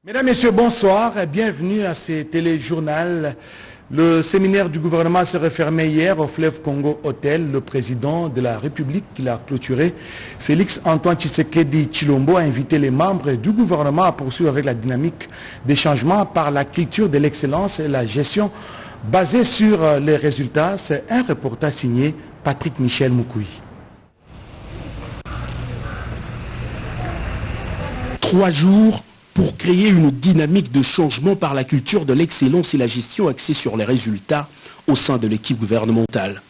Mesdames, Messieurs, bonsoir et bienvenue à ce téléjournal. Le séminaire du gouvernement s'est refermé hier au Fleuve Congo Hôtel. Le président de la République qui l'a clôturé, Félix Antoine Tshisekedi Tshilombo, a invité les membres du gouvernement à poursuivre avec la dynamique des changements par la culture de l'excellence et la gestion basée sur les résultats. C'est un reportage signé Patrick Michel Moukoui. 3 jours pour créer une dynamique de changement par la culture de l'excellence et la gestion axée sur les résultats au sein de l'équipe gouvernementale.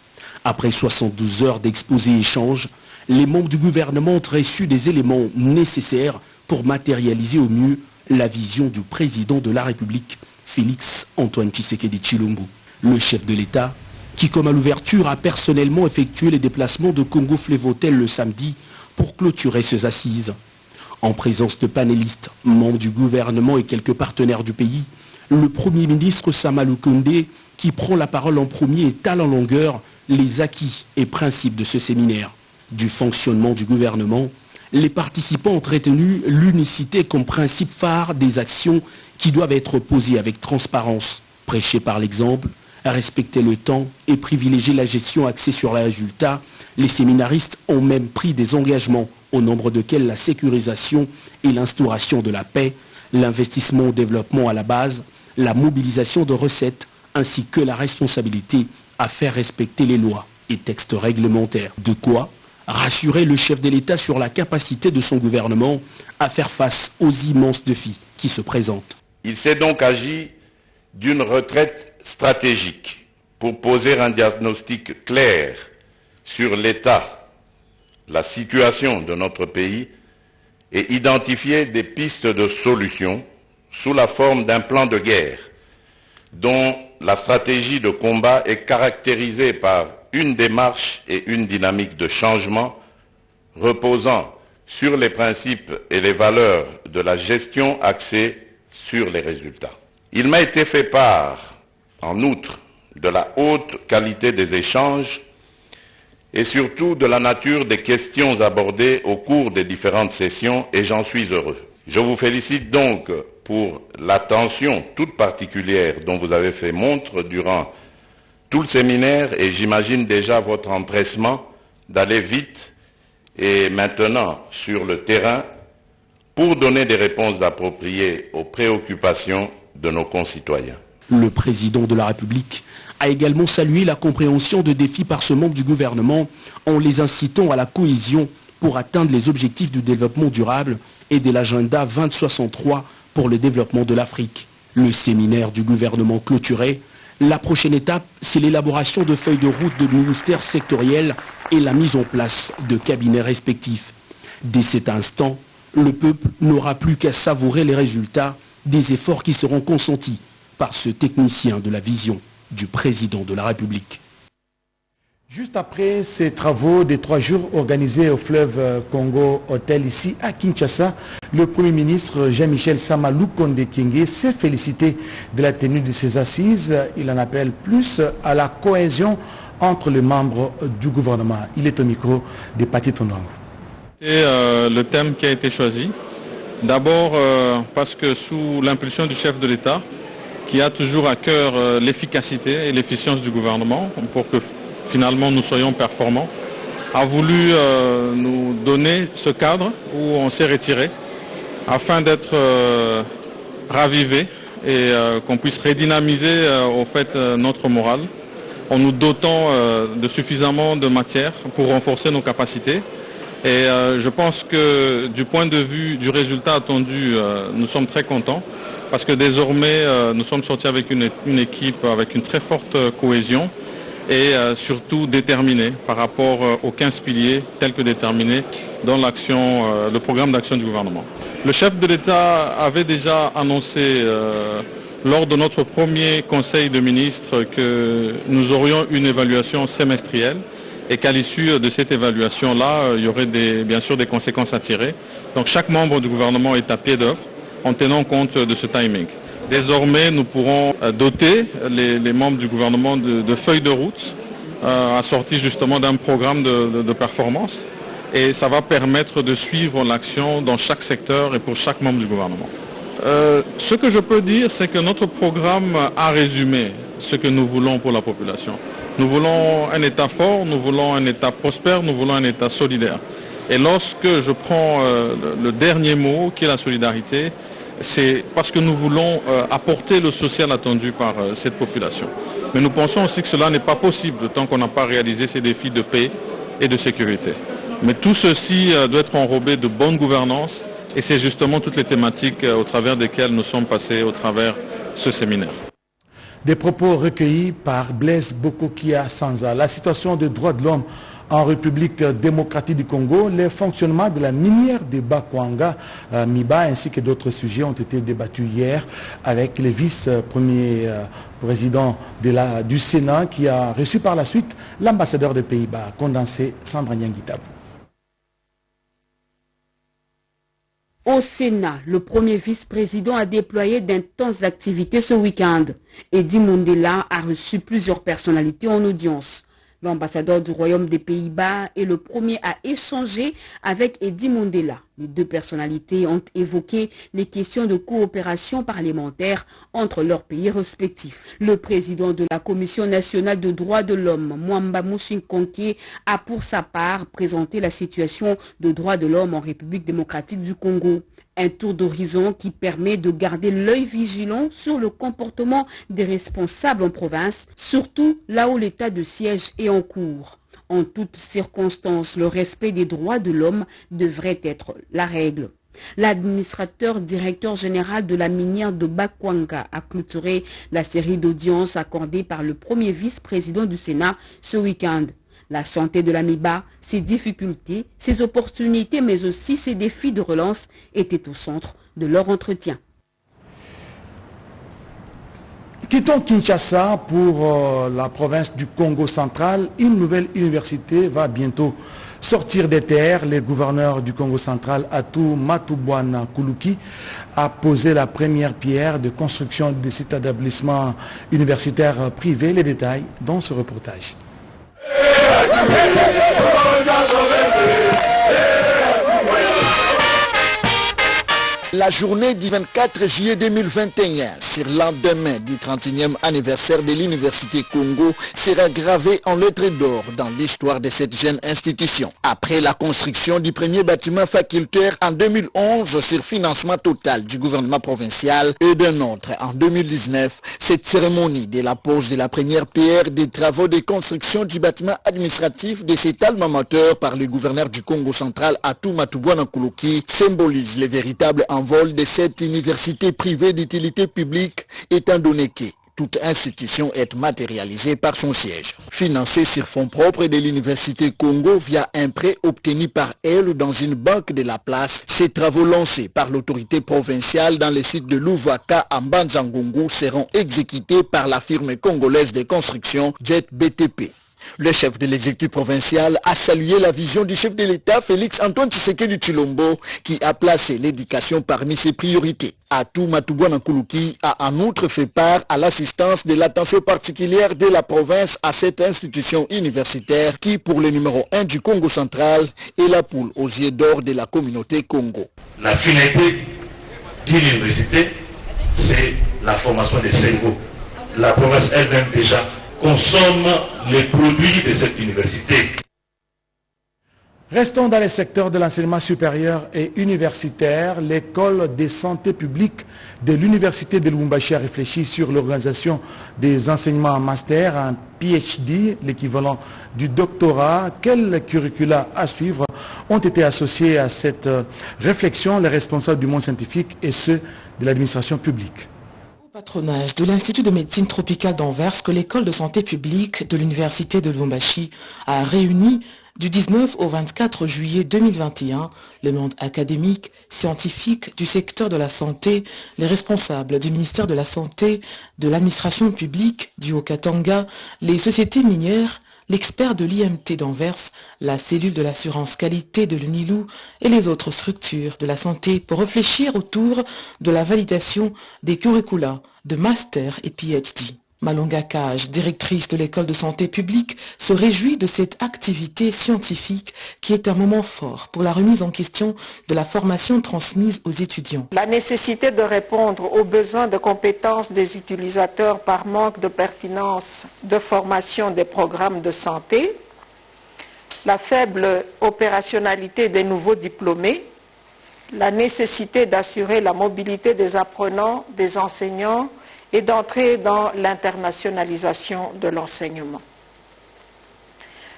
Après 72 heures d'exposés et échanges, les membres du gouvernement ont reçu des éléments nécessaires pour matérialiser au mieux la vision du président de la République, Félix Antoine Tshisekedi Tshilombo. Le chef de l'État, qui comme à l'ouverture a personnellement effectué les déplacements de Congo Fleuve Hôtel le samedi pour clôturer ces assises. En présence de panélistes, membres du gouvernement et quelques partenaires du pays, le Premier ministre Samalou Koundé, qui prend la parole en premier, étale en longueur les acquis et principes de ce séminaire. Du fonctionnement du gouvernement, les participants ont retenu l'unicité comme principe phare des actions qui doivent être posées avec transparence, prêcher par l'exemple, respecter le temps et privilégier la gestion axée sur les résultats. Les séminaristes ont même pris des engagements au nombre desquels la sécurisation et l'instauration de la paix, l'investissement au développement à la base, la mobilisation de recettes, ainsi que la responsabilité à faire respecter les lois et textes réglementaires. De quoi rassurer le chef de l'État sur la capacité de son gouvernement à faire face aux immenses défis qui se présentent. Il s'est donc agi d'une retraite stratégique pour poser un diagnostic clair sur l'état, la situation de notre pays et identifier des pistes de solutions sous la forme d'un plan de guerre dont la stratégie de combat est caractérisée par une démarche et une dynamique de changement reposant sur les principes et les valeurs de la gestion axée sur les résultats. Il m'a été fait part, en outre, de la haute qualité des échanges et surtout de la nature des questions abordées au cours des différentes sessions, et j'en suis heureux. Je vous félicite donc pour l'attention toute particulière dont vous avez fait montre durant tout le séminaire, et j'imagine déjà votre empressement d'aller vite et maintenant sur le terrain pour donner des réponses appropriées aux préoccupations de nos concitoyens. Le président de la République a également salué la compréhension de défis par ce membre du gouvernement en les incitant à la cohésion pour atteindre les objectifs du développement durable et de l'agenda 2063 pour le développement de l'Afrique. Le séminaire du gouvernement clôturé, la prochaine étape, c'est l'élaboration de feuilles de route de ministères sectoriels et la mise en place de cabinets respectifs. Dès cet instant, le peuple n'aura plus qu'à savourer les résultats des efforts qui seront consentis par ce technicien de la vision du président de la République. Juste après ces travaux des 3 jours organisés au Fleuve Congo Hôtel ici à Kinshasa, le Premier ministre Jean-Michel Samalou Koundé Kyenge s'est félicité de la tenue de ces assises. Il en appelle plus à la cohésion entre les membres du gouvernement. Il est au micro de Pati Tondouango. Et le thème qui a été choisi, d'abord parce que sous l'impulsion du chef de l'État, qui a toujours à cœur l'efficacité et l'efficience du gouvernement pour que finalement nous soyons performants, a voulu nous donner ce cadre où on s'est retiré afin d'être ravivé et qu'on puisse redynamiser au fait notre morale en nous dotant de suffisamment de matière pour renforcer nos capacités. Et je pense que du point de vue du résultat attendu, nous sommes très contents parce que désormais nous sommes sortis avec une équipe avec une très forte cohésion et surtout déterminée par rapport aux 15 piliers tels que déterminés dans le programme d'action du gouvernement. Le chef de l'État avait déjà annoncé lors de notre premier conseil de ministres que nous aurions une évaluation semestrielle et qu'à l'issue de cette évaluation-là, il y aurait bien sûr des conséquences à tirer. Donc chaque membre du gouvernement est à pied d'œuvre en tenant compte de ce timing. Désormais, nous pourrons doter les membres du gouvernement de feuilles de route assorties justement d'un programme de performance, et ça va permettre de suivre l'action dans chaque secteur et pour chaque membre du gouvernement. Ce que je peux dire, c'est que notre programme a résumé ce que nous voulons pour la population. Nous voulons un État fort, nous voulons un État prospère, nous voulons un État solidaire. Et lorsque je prends le dernier mot, qui est la solidarité, c'est parce que nous voulons apporter le social attendu par cette population. Mais nous pensons aussi que cela n'est pas possible tant qu'on n'a pas réalisé ces défis de paix et de sécurité. Mais tout ceci doit être enrobé de bonne gouvernance et c'est justement toutes les thématiques au travers desquelles nous sommes passés au travers ce séminaire. Des propos recueillis par Blaise Bokokia Sanza. La situation des droits de l'homme en République démocratique du Congo, les fonctionnements de la minière de Bakwanga, Miba, ainsi que d'autres sujets ont été débattus hier avec le vice-premier président du Sénat qui a reçu par la suite l'ambassadeur des Pays-Bas, condensé Sandra Nyangitab. Au Sénat, le premier vice-président a déployé d'intenses activités ce week-end. Eddy Mondela a reçu plusieurs personnalités en audience. L'ambassadeur du Royaume des Pays-Bas est le premier à échanger avec Eddy Mondela. Les deux personnalités ont évoqué les questions de coopération parlementaire entre leurs pays respectifs. Le président de la Commission nationale de droits de l'homme, Mwamba Mushinkonke, a pour sa part présenté la situation de droits de l'homme en République démocratique du Congo. Un tour d'horizon qui permet de garder l'œil vigilant sur le comportement des responsables en province, surtout là où l'état de siège est en cours. En toutes circonstances, le respect des droits de l'homme devrait être la règle. L'administrateur directeur général de la minière de Bakwanga a clôturé la série d'audiences accordées par le premier vice-président du Sénat ce week-end. La santé de la Miba, ses difficultés, ses opportunités, mais aussi ses défis de relance étaient au centre de leur entretien. Quittons Kinshasa pour la province du Congo central. Une nouvelle université va bientôt sortir des terres. Le gouverneur du Congo central, Atou Matubwana Kuluki, a posé la première pierre de construction de cet établissement universitaire privé. Les détails dans ce reportage. La journée du 24 juillet 2021, sur l'endemain du 31e anniversaire de l'Université Congo, sera gravée en lettres d'or dans l'histoire de cette jeune institution. Après la construction du premier bâtiment facultaire en 2011 sur financement total du gouvernement provincial et d'un autre en 2019, cette cérémonie de la pose de la première pierre des travaux de construction du bâtiment administratif de cet alma mater par le gouverneur du Congo central Atou Matubwana Kuluki symbolise le véritable envol de cette université privée d'utilité publique, étant donné que toute institution est matérialisée par son siège. Financée sur fonds propres de l'Université Congo via un prêt obtenu par elle dans une banque de la place, ces travaux lancés par l'autorité provinciale dans le site de Louvaka à Mbanzangungu seront exécutés par la firme congolaise de construction Jet BTP. Le chef de l'exécutif provincial a salué la vision du chef de l'État, Félix Antoine Tshisekedi Tshilombo, qui a placé l'éducation parmi ses priorités. Atou Matubwana Kuluki a en outre fait part à l'assistance de l'attention particulière de la province à cette institution universitaire qui, pour le numéro 1 du Congo central, est la poule aux yeux d'or de la communauté Congo. La finalité d'une université, c'est la formation des cerveaux. La province elle-même déjà consomme les produits de cette université. Restons dans les secteurs de l'enseignement supérieur et universitaire. L'école de santé publique de l'université de Lubumbashi a réfléchi sur l'organisation des enseignements en master, en PhD, l'équivalent du doctorat. Quels curricula à suivre ont été associés à cette réflexion, les responsables du monde scientifique et ceux de l'administration publique? Patronage de l'Institut de médecine tropicale d'Anvers que l'école de santé publique de l'université de Lubumbashi a réuni du 19 au 24 juillet 2021 le monde académique, scientifique du secteur de la santé, les responsables du ministère de la Santé, de l'administration publique du Haut-Katanga, les sociétés minières, l'expert de l'IMT d'Anvers, la cellule de l'assurance qualité de l'UNILU et les autres structures de la santé pour réfléchir autour de la validation des curricula de master et PhD. Malonga Kaj, directrice de l'école de santé publique, se réjouit de cette activité scientifique qui est un moment fort pour la remise en question de la formation transmise aux étudiants. La nécessité de répondre aux besoins de compétences des utilisateurs par manque de pertinence de formation des programmes de santé, la faible opérationnalité des nouveaux diplômés, la nécessité d'assurer la mobilité des apprenants, des enseignants, et d'entrer dans l'internationalisation de l'enseignement.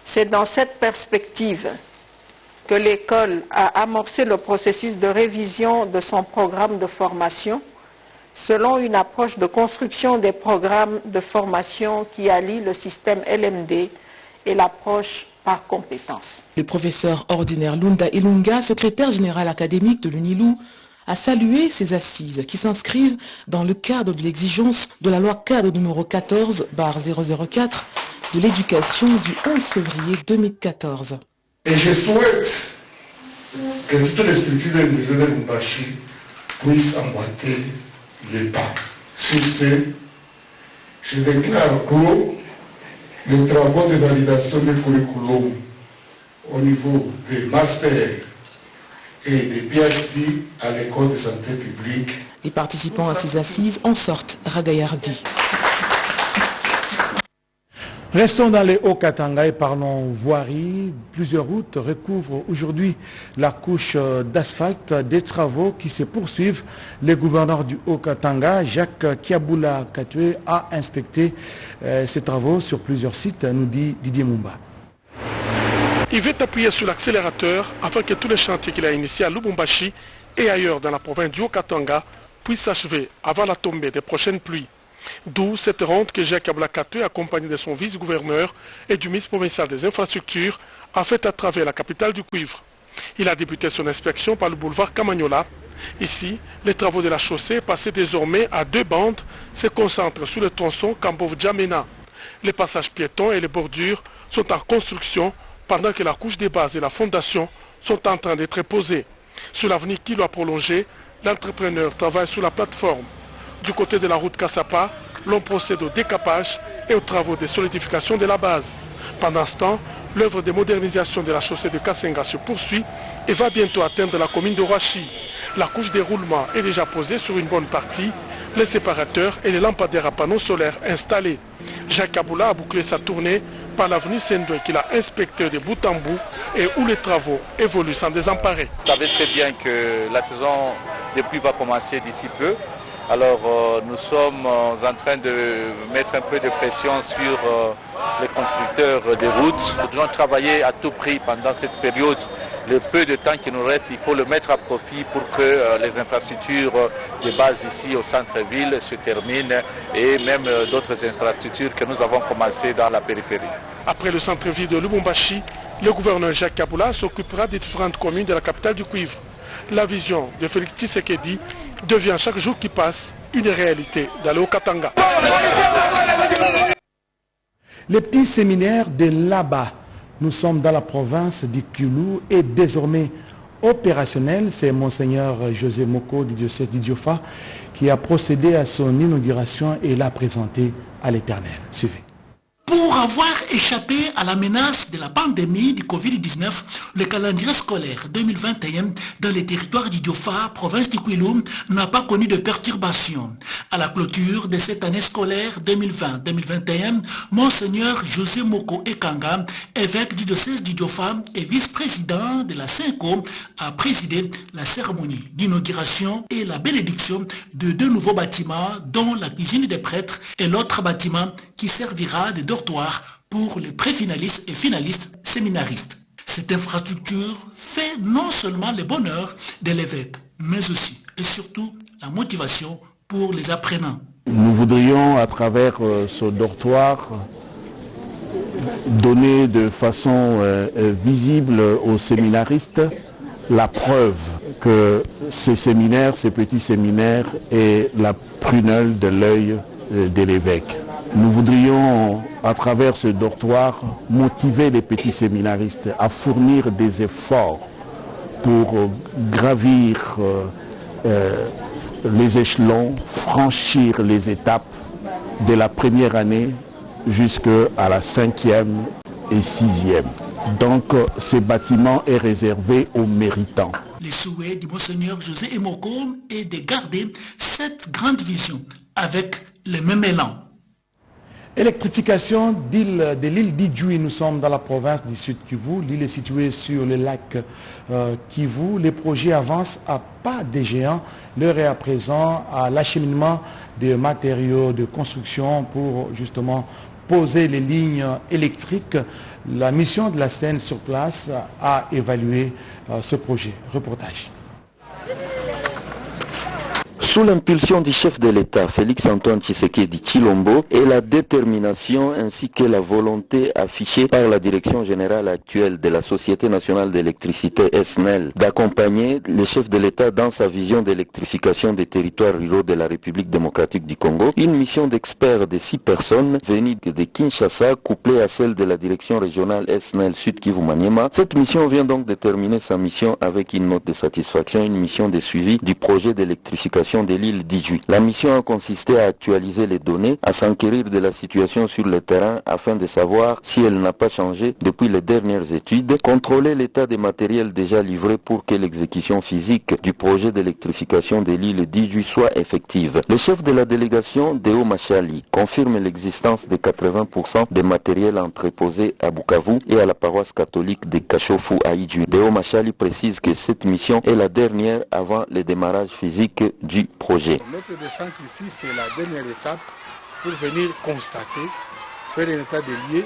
C'est dans cette perspective que l'école a amorcé le processus de révision de son programme de formation selon une approche de construction des programmes de formation qui allie le système LMD et l'approche par compétences. Le professeur ordinaire Lunda Ilunga, secrétaire général académique de l'UNILU, a salué ces assises qui s'inscrivent dans le cadre de l'exigence de la loi cadre numéro 14/004 de l'éducation du 11 février 2014. Et je souhaite que toutes les structures de l'Université de Lubumbashi puissent emboîter le pas. Sur ce, je déclare clos les travaux de validation des curriculum au niveau des masters et des PhD à l'école de santé publique. Les participants à ces assises en sortent ragaillardis. Restons dans les Hauts-Katanga et parlons voirie. Plusieurs routes recouvrent aujourd'hui la couche d'asphalte des travaux qui se poursuivent. Le gouverneur du Haut-Katanga, Jacques Kiaboula Katoué, a inspecté ces travaux sur plusieurs sites, nous dit Didier Mumba. Il veut appuyer sur l'accélérateur afin que tous les chantiers qu'il a initiés à Lubumbashi et ailleurs dans la province du Haut-Katanga puissent s'achever avant la tombée des prochaines pluies. D'où cette ronde que Jacques Kiaboula Katoué, accompagné de son vice-gouverneur et du ministre provincial des infrastructures, a fait à travers la capitale du cuivre. Il a débuté son inspection par le boulevard Kamagnola. Ici, les travaux de la chaussée, passés désormais à 2 bandes, se concentrent sur le tronçon Kambov-Djamena. Les passages piétons et les bordures sont en construction pendant que la couche des bases et la fondation sont en train d'être posées. Sur l'avenue qui doit prolonger, l'entrepreneur travaille sur la plateforme. Du côté de la route Kassapa, l'on procède au décapage et aux travaux de solidification de la base. Pendant ce temps, l'œuvre de modernisation de la chaussée de Kassenga se poursuit et va bientôt atteindre la commune de Roachi. La couche de roulement est déjà posée sur une bonne partie, les séparateurs et les lampadaires à panneaux solaires installés. Jacques Kiaboula a bouclé sa tournée par l'avenue Sendoué qu'il a inspecté de bout en bout et où les travaux évoluent sans désemparer. Vous savez très bien que la saison des pluies va commencer d'ici peu. Alors nous sommes en train de mettre un peu de pression sur les constructeurs de routes. Nous devons travailler à tout prix pendant cette période. Le peu de temps qui nous reste, il faut le mettre à profit pour que les infrastructures de base ici au centre-ville se terminent et même d'autres infrastructures que nous avons commencées dans la périphérie. Après le centre-ville de Lubumbashi, le gouverneur Jacques Kiaboula s'occupera des différentes communes de la capitale du cuivre. La vision de Félix Tshisekedi devient chaque jour qui passe une réalité dans le Haut-Katanga. Les petits séminaires de là-bas, nous sommes dans la province du Kivu, est désormais opérationnel. C'est Monseigneur José Moko du diocèse d'Idiofa qui a procédé à son inauguration et l'a présenté à l'Éternel. Suivez. Pour avoir échappé à la menace de la pandémie du Covid-19, le calendrier scolaire 2021 dans les territoires d'Idiofa, province du Kwilu, n'a pas connu de perturbations. À la clôture de cette année scolaire 2020-2021, Monseigneur José Moko Ekanga, évêque du diocèse d'Idiofa et vice-président de la CENCO, a présidé la cérémonie d'inauguration et la bénédiction de 2 nouveaux bâtiments, dont la cuisine des prêtres et l'autre bâtiment qui servira de dortoir pour les préfinalistes et finalistes séminaristes. Cette infrastructure fait non seulement le bonheur de l'évêque, mais aussi et surtout la motivation pour les apprenants. Nous voudrions, à travers ce dortoir, donner de façon visible aux séminaristes la preuve que ces séminaires, ces petits séminaires, est la prunelle de l'œil de l'évêque. Nous voudrions, à travers ce dortoir, motiver les petits séminaristes à fournir des efforts pour gravir les échelons, franchir les étapes de la première année jusqu'à la 5e et 6e. Donc ce bâtiment est réservé aux méritants. Les souhaits du Monseigneur José Emoko est de garder cette grande vision avec le même élan. Électrification de l'île d'Idjoui. Nous sommes dans la province du Sud Kivu. L'île est située sur le lac Kivu. Les projets avancent à pas des géants. L'heure est à présent à l'acheminement des matériaux de construction pour justement poser les lignes électriques. La mission de la SEN sur place a évalué ce projet. Reportage. Sous l'impulsion du chef de l'État, Félix-Antoine Tshisekedi Tshilombo, et la détermination ainsi que la volonté affichée par la direction générale actuelle de la Société nationale d'électricité SNEL d'accompagner le chef de l'État dans sa vision d'électrification des territoires ruraux de la République démocratique du Congo, une mission d'experts de 6 personnes venues de Kinshasa, couplée à celle de la direction régionale SNEL Sud Kivu Maniema. Cette mission vient donc de terminer sa mission avec une note de satisfaction, une mission de suivi du projet d'électrification de l'île d'Idjoui. La mission a consisté à actualiser les données, à s'enquérir de la situation sur le terrain afin de savoir si elle n'a pas changé depuis les dernières études, contrôler l'état des matériels déjà livrés pour que l'exécution physique du projet d'électrification de l'île d'Idjoui soit effective. Le chef de la délégation, Deo Machali, confirme l'existence de 80% des matériels entreposés à Bukavu et à la paroisse catholique de Kashofu à Idjoui. Deo Machali précise que cette mission est la dernière avant le démarrage physique du projet. Notre descente ici, c'est la dernière étape pour venir constater, faire un état des lieux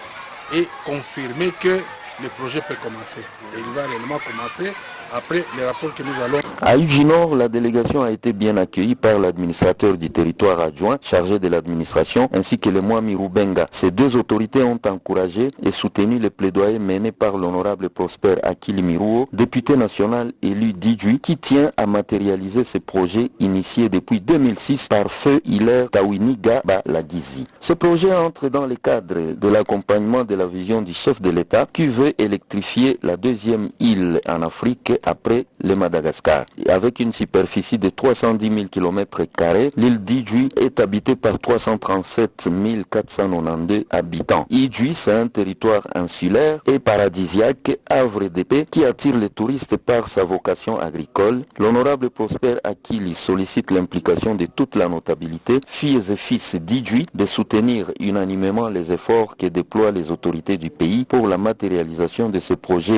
et confirmer que le projet peut commencer. Et il va réellement commencer après les rapports que nous allons. À Idjoui Nord, la délégation a été bien accueillie par l'administrateur du territoire adjoint chargé de l'administration ainsi que le Mwami Rubenga. Ces deux autorités ont encouragé et soutenu les plaidoyers menés par l'honorable Prosper Akili Miruo, député national élu d'Idjoui, qui tient à matérialiser ce projet initié depuis 2006 par Feu Hilaire Tawiniga Balagizi. Ce projet entre dans le cadre de l'accompagnement de la vision du chef de l'État qui veut électrifier la deuxième île en Afrique après le Madagascar. Avec une superficie de 310 000 km², l'île d'Idjoui est habitée par 337 492 habitants. Idjoui, c'est un territoire insulaire et paradisiaque, havre de paix, qui attire les touristes par sa vocation agricole. L'honorable Prosper Akili sollicite l'implication de toute la notabilité, filles et fils d'Idjoui, de soutenir unanimement les efforts que déploient les autorités du pays pour la matérialisation de ce projet.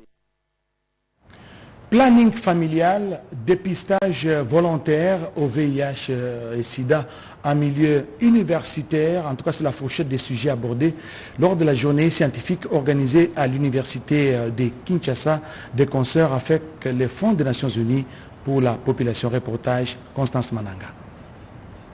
Planning familial, dépistage volontaire au VIH et SIDA en milieu universitaire. En tout cas, c'est la fourchette des sujets abordés lors de la journée scientifique organisée à l'université de Kinshasa des concerts avec les fonds des Nations Unies pour la population. Reportage Constance Mananga.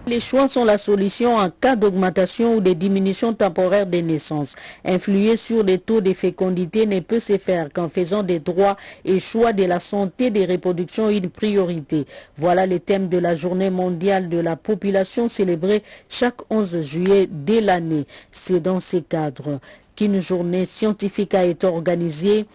Les choix sont la solution en cas d'augmentation ou de diminution temporaire des naissances. Influer sur les taux de fécondité ne peut se faire qu'en faisant des droits et choix de la santé des reproductions une priorité. Voilà le thème de la journée mondiale de la population célébrée chaque 11 juillet de l'année. C'est dans ce cadre qu'une journée scientifique a été organisée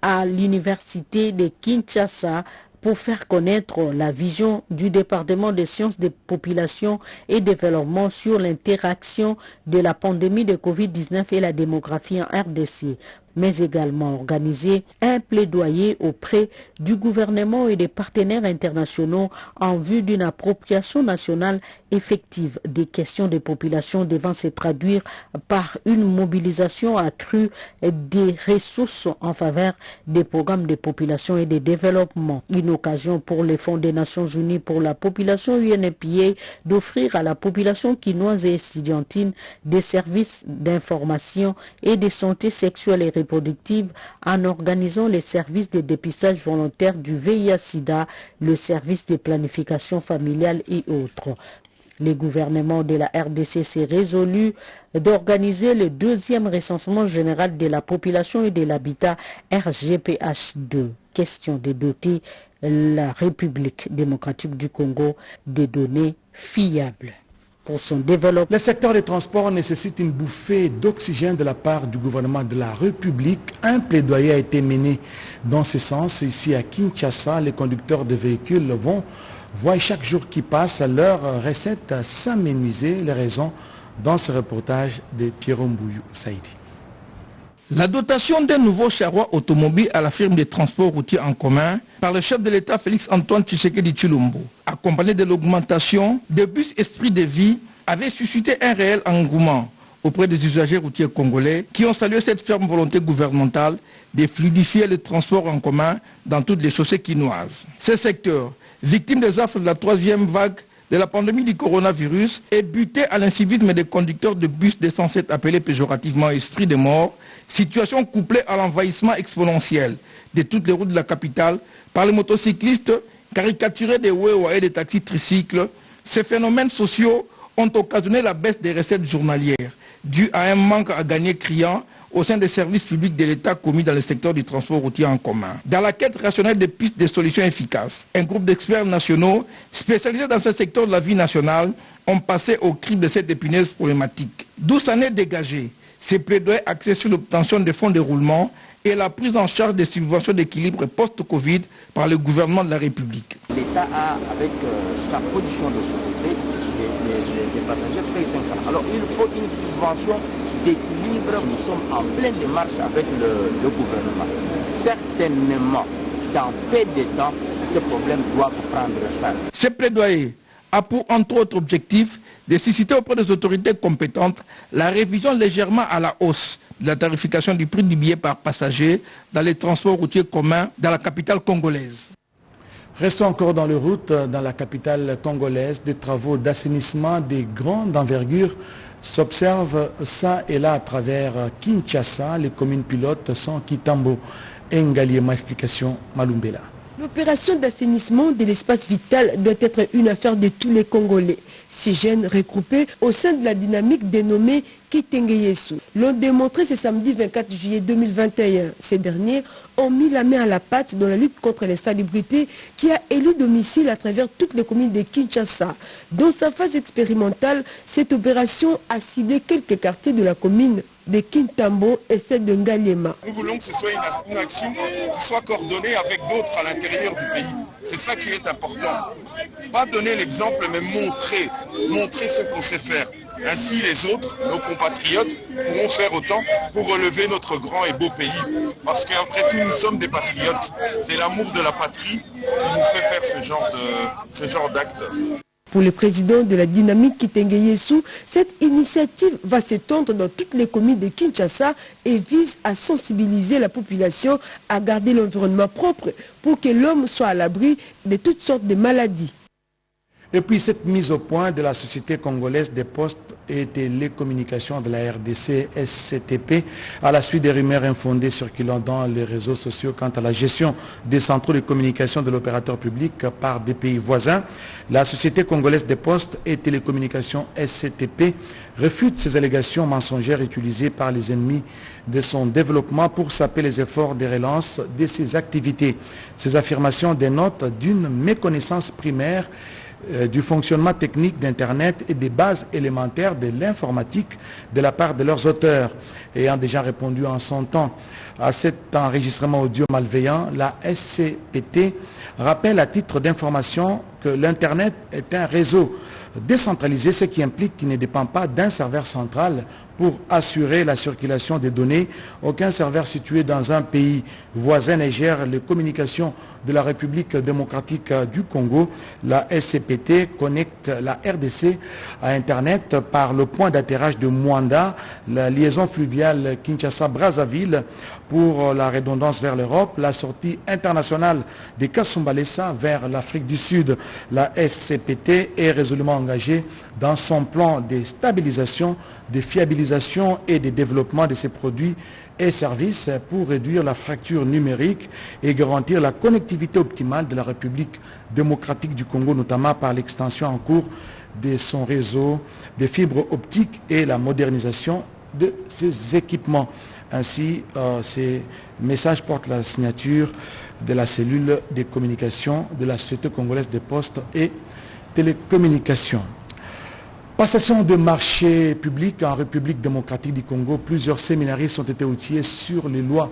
à l'université de Kinshasa pour faire connaître la vision du département des sciences des populations et développement sur l'interaction de la pandémie de Covid-19 et la démographie en RDC, mais également organiser un plaidoyer auprès du gouvernement et des partenaires internationaux en vue d'une appropriation nationale effective des questions des populations devant se traduire par une mobilisation accrue des ressources en faveur des programmes de population et de développement. Une occasion pour les fonds des Nations Unies pour la population UNFPA d'offrir à la population quinoise et estudiantine des services d'information et de santé sexuelle et reproductive en organisant les services de dépistage volontaire du VIH-Sida, le service de planification familiale et autres. Le gouvernement de la RDC s'est résolu d'organiser le deuxième recensement général de la population et de l'habitat RGPH2. Question de doter la République démocratique du Congo des données fiables pour son développement. Le secteur des transports nécessite une bouffée d'oxygène de la part du gouvernement de la République. Un plaidoyer a été mené dans ce sens. Ici à Kinshasa, les conducteurs de véhicules voient chaque jour qui passe leur recette s'amenuiser. Les raisons dans ce reportage de Pierre Mbouyou Saïdi. La dotation d'un nouveau charroi automobile à la firme de transport routier en commun par le chef de l'État Félix-Antoine Tshisekedi Tshilombo, accompagné de l'augmentation des bus Esprit de Vie, avait suscité un réel engouement auprès des usagers routiers congolais qui ont salué cette ferme volonté gouvernementale de fluidifier le transport en commun dans toutes les chaussées quinoises. Ce secteur, victime des affres de la troisième vague de la pandémie du coronavirus, est buté à l'incivisme des conducteurs de bus censés être appelés péjorativement esprits de mort, situation couplée à l'envahissement exponentiel de toutes les routes de la capitale par les motocyclistes caricaturés des Wewa et des taxis tricycles. Ces phénomènes sociaux ont occasionné la baisse des recettes journalières, due à un manque à gagner criant au sein des services publics de l'État commis dans le secteur du transport routier en commun. Dans la quête rationnelle des pistes de solutions efficaces, un groupe d'experts nationaux spécialisés dans ce secteur de la vie nationale ont passé au crible de cette épineuse problématique. 12 années dégagées, ces plaidoyers axés sur l'obtention des fonds de roulement et la prise en charge des subventions d'équilibre post-Covid par le gouvernement de la République. L'État a, avec sa position de société, des passagers payent 500. Alors il faut une subvention d'équilibre. Nous sommes en pleine démarche avec le gouvernement. Certainement, dans peu de temps, ces problèmes doivent prendre fin. Ce plaidoyer a pour entre autres objectif de susciter auprès des autorités compétentes la révision légèrement à la hausse de la tarification du prix du billet par passager dans les transports routiers communs dans la capitale congolaise. Restons encore dans les routes, dans la capitale congolaise. Des travaux d'assainissement de grande envergure s'observent ça et là à travers Kinshasa. Les communes pilotes sont Kitambo et Ngaliema. Explication Malumbela. L'opération d'assainissement de l'espace vital doit être une affaire de tous les Congolais. Ces jeunes regroupés au sein de la dynamique dénommée Kitengeyesu l'ont démontré ce samedi 24 juillet 2021. Ces derniers ont mis la main à la pâte dans la lutte contre l'insalubrité qui a élu domicile à travers toutes les communes de Kinshasa. Dans sa phase expérimentale, cette opération a ciblé quelques quartiers de la commune de Kintambo et celle de Ngaliema. Nous voulons que ce soit une action qui soit coordonnée avec d'autres à l'intérieur du pays. C'est ça qui est important. Pas donner l'exemple, mais montrer ce qu'on sait faire. Ainsi, les autres, nos compatriotes, pourront faire autant pour relever notre grand et beau pays. Parce qu'après tout, nous sommes des patriotes. C'est l'amour de la patrie qui nous fait faire ce genre d'acte. Pour le président de la dynamique Kitengeyesu, cette initiative va s'étendre dans toutes les communes de Kinshasa et vise à sensibiliser la population à garder l'environnement propre pour que l'homme soit à l'abri de toutes sortes de maladies. Et puis cette mise au point de la Société congolaise des postes et télécommunications de la RDC SCTP à la suite des rumeurs infondées circulant dans les réseaux sociaux quant à la gestion des centraux de communication de l'opérateur public par des pays voisins. La Société congolaise des postes et télécommunications SCTP refute ces allégations mensongères utilisées par les ennemis de son développement pour saper les efforts de relance de ses activités. Ces affirmations dénotent d'une méconnaissance primaire du fonctionnement technique d'Internet et des bases élémentaires de l'informatique de la part de leurs auteurs. Ayant déjà répondu en son temps à cet enregistrement audio malveillant, la SCPT rappelle à titre d'information que l'Internet est un réseau décentralisé, ce qui implique qu'il ne dépend pas d'un serveur central pour assurer la circulation des données. Aucun serveur situé dans un pays voisin ne gère les communications de la République démocratique du Congo. La SCPT connecte la RDC à Internet par le point d'atterrage de Mwanda, la liaison fluviale Kinshasa-Brazzaville pour la redondance vers l'Europe, la sortie internationale de Kasumbalesa vers l'Afrique du Sud. La SCPT est résolument engagée dans son plan de stabilisation, de fiabilisation et de développement de ses produits et services pour réduire la fracture numérique et garantir la connectivité optimale de la République démocratique du Congo, notamment par l'extension en cours de son réseau de fibres optiques et la modernisation de ses équipements. Ainsi, ces messages portent la signature de la cellule de communication de la Société congolaise des postes et télécommunications. Passation de marché public en République démocratique du Congo. Plusieurs séminaristes ont été outillés sur les lois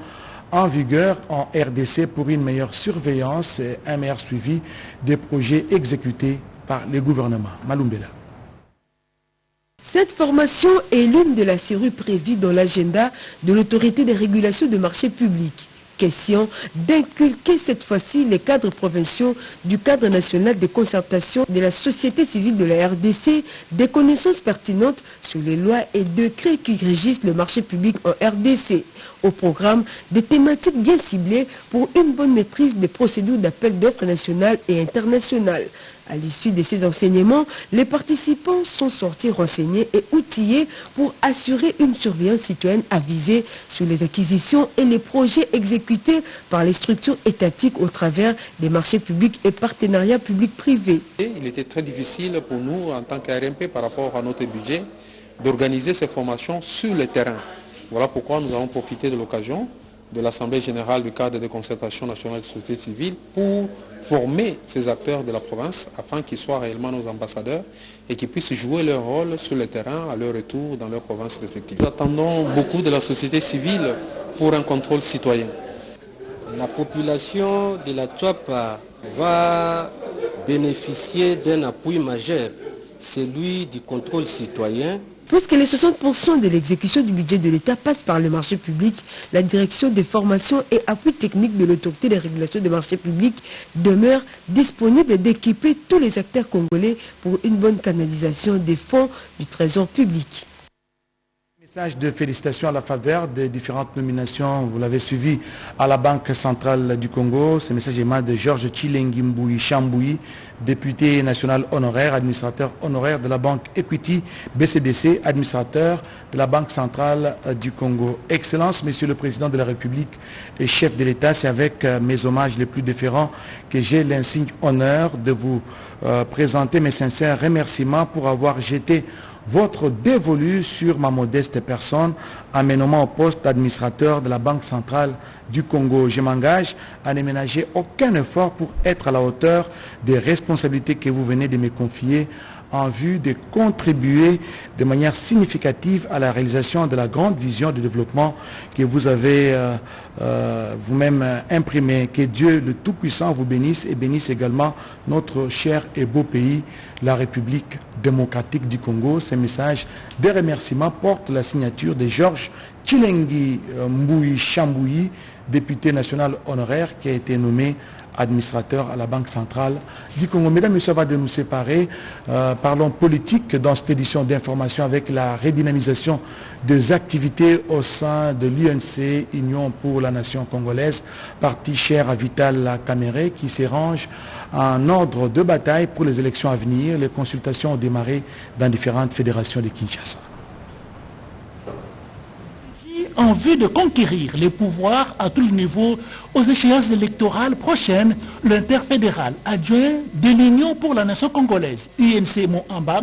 en vigueur en RDC pour une meilleure surveillance et un meilleur suivi des projets exécutés par les gouvernements. Malumbela. Cette formation est l'une de la série prévue dans l'agenda de l'autorité de régulation de marchés publics. Question d'inculquer cette fois-ci les cadres provinciaux du cadre national de concertation de la société civile de la RDC des connaissances pertinentes sur les lois et décrets qui régissent le marché public en RDC. Au programme, des thématiques bien ciblées pour une bonne maîtrise des procédures d'appel d'offres nationales et internationales. À l'issue de ces enseignements, les participants sont sortis renseignés et outillés pour assurer une surveillance citoyenne avisée sur les acquisitions et les projets exécutés par les structures étatiques au travers des marchés publics et partenariats publics-privés. Il était très difficile pour nous, en tant qu'ARMP, par rapport à notre budget, d'organiser ces formations sur le terrain. Voilà pourquoi nous avons profité de l'occasion de l'Assemblée générale du cadre de concertation nationale de société civile pour former ces acteurs de la province afin qu'ils soient réellement nos ambassadeurs et qu'ils puissent jouer leur rôle sur le terrain à leur retour dans leurs provinces respectives. Nous attendons beaucoup de la société civile pour un contrôle citoyen. La population de la Tchouapa va bénéficier d'un appui majeur, celui du contrôle citoyen. Puisque les 60% de l'exécution du budget de l'État passe par le marché public, la direction des formations et appui technique de l'autorité de régulation des marchés publics demeure disponible d'équiper tous les acteurs congolais pour une bonne canalisation des fonds du trésor public. Message de félicitations à la faveur des différentes nominations, vous l'avez suivi à la Banque centrale du Congo. Ce message émane de Georges Chilengi Mbouyi Chambouyi, député national honoraire, administrateur honoraire de la Banque Equity BCDC, administrateur de la Banque centrale du Congo. Excellence, Monsieur le Président de la République et chef de l'État, c'est avec mes hommages les plus déférents que j'ai l'insigne honneur de vous présenter mes sincères remerciements pour avoir jeté votre dévolu sur ma modeste personne en me nommant au poste d'administrateur de la Banque centrale du Congo. Je m'engage à ne ménager aucun effort pour être à la hauteur des responsabilités que vous venez de me confier en vue de contribuer de manière significative à la réalisation de la grande vision de développement que vous avez vous-même imprimée. Que Dieu le Tout-Puissant vous bénisse et bénisse également notre cher et beau pays, la République démocratique du Congo. Ces messages de remerciements portent la signature de Georges Chilengi Mbouyi Chambouyi, député national honoraire qui a été nommé administrateur à la Banque centrale du Congo. Mesdames et messieurs, avant de nous séparer, parlons politique dans cette édition d'information avec la redynamisation des activités au sein de l'UNC, Union pour la Nation congolaise, parti cher à Vital Kamerhe, qui s'arrange en ordre de bataille pour les élections à venir. Les consultations ont démarré dans différentes fédérations de Kinshasa. En vue de conquérir les pouvoirs à tous les niveaux aux échéances électorales prochaines, l'interfédéral adjoint de l'Union pour la Nation congolaise, UNC Moamba,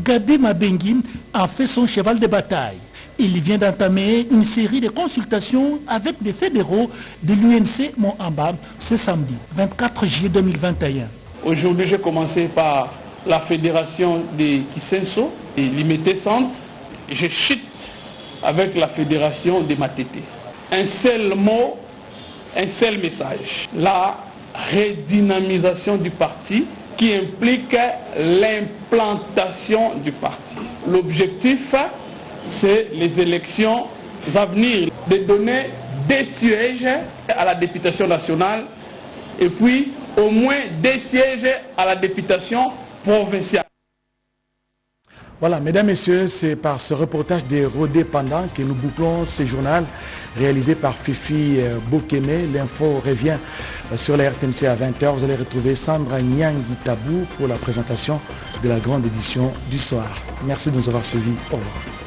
Gabi Mabengi, a fait son cheval de bataille. Il vient d'entamer une série de consultations avec des fédéraux de l'UNC Moamba ce samedi, 24 juillet 2021. Aujourd'hui, j'ai commencé par la fédération de Kisenso et Limité Centre. Je chute avec la fédération de Matete. Un seul mot, un seul message. La redynamisation du parti qui implique l'implantation du parti. L'objectif, c'est les élections à venir, de donner des sièges à la députation nationale et puis au moins des sièges à la députation provinciale. Voilà, mesdames, messieurs, c'est par ce reportage des Rodés Pendant que nous bouclons ce journal réalisé par Fifi Bokeme. L'info revient sur la RTNC à 20h. Vous allez retrouver Sandra Nyangi Tabou pour la présentation de la grande édition du soir. Merci de nous avoir suivis. Au revoir.